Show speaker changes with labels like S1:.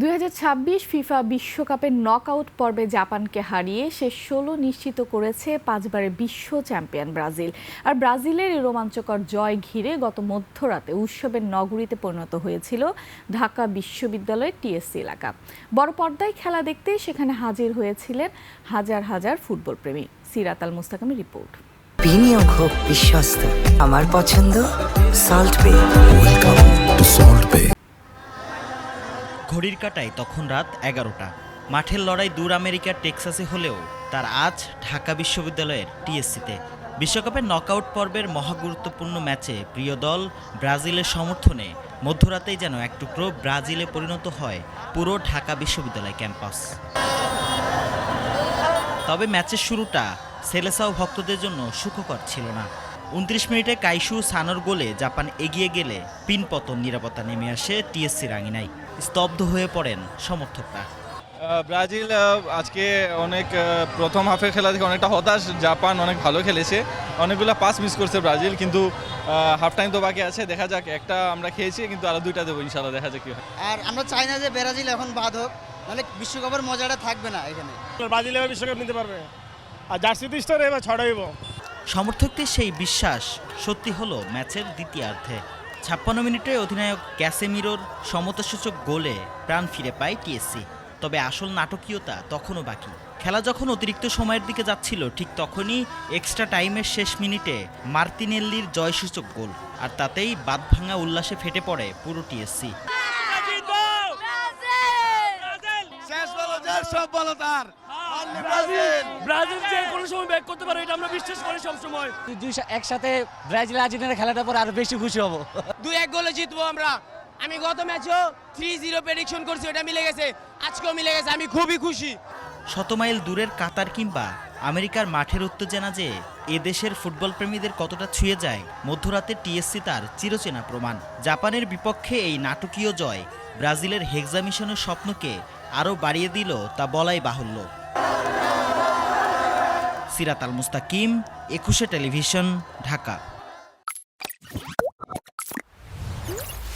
S1: 2026 FIFA বিশ্বকাপের knockout পর্বে জাপানকে হারিয়ে শেষ 16 নিশ্চিত করেছে 5বারের বিশ্ব চ্যাম্পিয়ন ব্রাজিল। আর ব্রাজিলের এই রোমাঞ্চকর জয় ঘিরে গত মধ্যরাতে উৎসবের নগরীতে পরিণত হয়েছিল ঢাকা বিশ্ববিদ্যালয়ের টিএসসি এলাকা। বড় পর্দায় খেলা দেখতে সেখানে হাজির হয়েছিলেন হাজার হাজার ফুটবল প্রেমী। সিরাত আল মুস্তাকামের রিপোর্ট।
S2: বিনিয়োগ হোক বিশ্বস্ত, আমার পছন্দ সল্ট বে।
S3: ওয়েলকাম টু সল্ট বে।
S4: ঘড়ির কাঁটায় তখন রাত 11টা। মাঠের লড়াই দূর আমেরিকার টেক্সাসে হলেও তার আজ ঢাকা বিশ্ববিদ্যালয়ের টিএসসিতে। বিশ্বকাপের নকআউট পর্বের মহাগুরুত্বপূর্ণ ম্যাচে প্রিয় দল ব্রাজিলের সমর্থনে মধ্যরাতেই যেন এক টুকরো ব্রাজিলে পরিণত হয় পুরো ঢাকা বিশ্ববিদ্যালয় ক্যাম্পাস। তবে ম্যাচের শুরুটা সেলেসাও ভক্তদের জন্য সুখকর ছিল না। 29 মিনিটে কাইসু সানোর গোলে জাপান এগিয়ে গেলে পিনপতন নিরাপত্তা নেমে আসে টিএসসির আঙিনায়। স্তব্ধ হয়ে পড়েন সমর্থকরা।
S5: ব্রাজিল আজকে অনেক প্রথম হাফের খেলা থেকে অনেকটা হতাশ। জাপান অনেক ভালো খেলেছে, অনেকগুলো পাস মিস করছে ব্রাজিল, কিন্তু হাফ টাইম তো বাকি আছে, দেখা যাক। একটা আমরা খেয়েছি, কিন্তু আরো দুইটা দেবো ইনশাল্লাহ, দেখা যাক কি হয়।
S6: আর আমরা চাই না যে ব্রাজিল এখন বাদ হোক, নাহলে বিশ্বকাপের মজাটা থাকবে না এখানে।
S7: ব্রাজিল এবার বিশ্বকাপ নিতে পারবে, আর জার্সি তো স্টার এবার ছড়াইব।
S4: সমর্থকদের সেই বিশ্বাস সত্যি হলো ম্যাচের দ্বিতীয়ার্ধে। 56 মিনিটে অধিনায়ক ক্যাসেমিরোর সমতাসূচক গোলে প্রাণ ফিরে পায় টিএসসি। তবে আসল নাটকীয়তা তখনও বাকি। খেলা যখন অতিরিক্ত সময়ের দিকে যাচ্ছিল, ঠিক তখনই এক্সট্রা টাইমের শেষ মিনিটে মার্তিনেল্লির জয়সূচক গোল, আর তাতেই বাঁধভাঙা উল্লাসে ফেটে পড়ে পুরো টিএসসি।
S7: ব্রাজিল যে কোনো সময় ব্যাক করতে পারে, এটা আমরা বিশ্বাস করি সব সময়।
S8: একসাথে ব্রাজিল আর্জেন্টিনা খেলাটা পর আরো বেশি খুশি হব।
S9: 2-1 গোলে জিতবো আমরা। আমি গত ম্যাচেও 3-0 প্রেডিকশন করছি, ওটা মিলে গেছে, আজকেও মিলে গেছে, আমি খুবই খুশি।
S4: শত মাইল দূরের কাতার কিংবা আমেরিকার মাঠের উত্তেজনা যে এ দেশের ফুটবল প্রেমীদের কতটা ছুঁয়ে যায়, মধ্যরাতে টিএসসি তার চিরচেনা প্রমাণ। জাপানের বিপক্ষে এই নাটকীয় জয় ব্রাজিলের হেক্সা মিশনের স্বপ্নকে আরও বাড়িয়ে দিল তা বলাই বাহুল্য। সিরাত আল মুস্তাকিম, 21 টেলিভিশন, ঢাকা।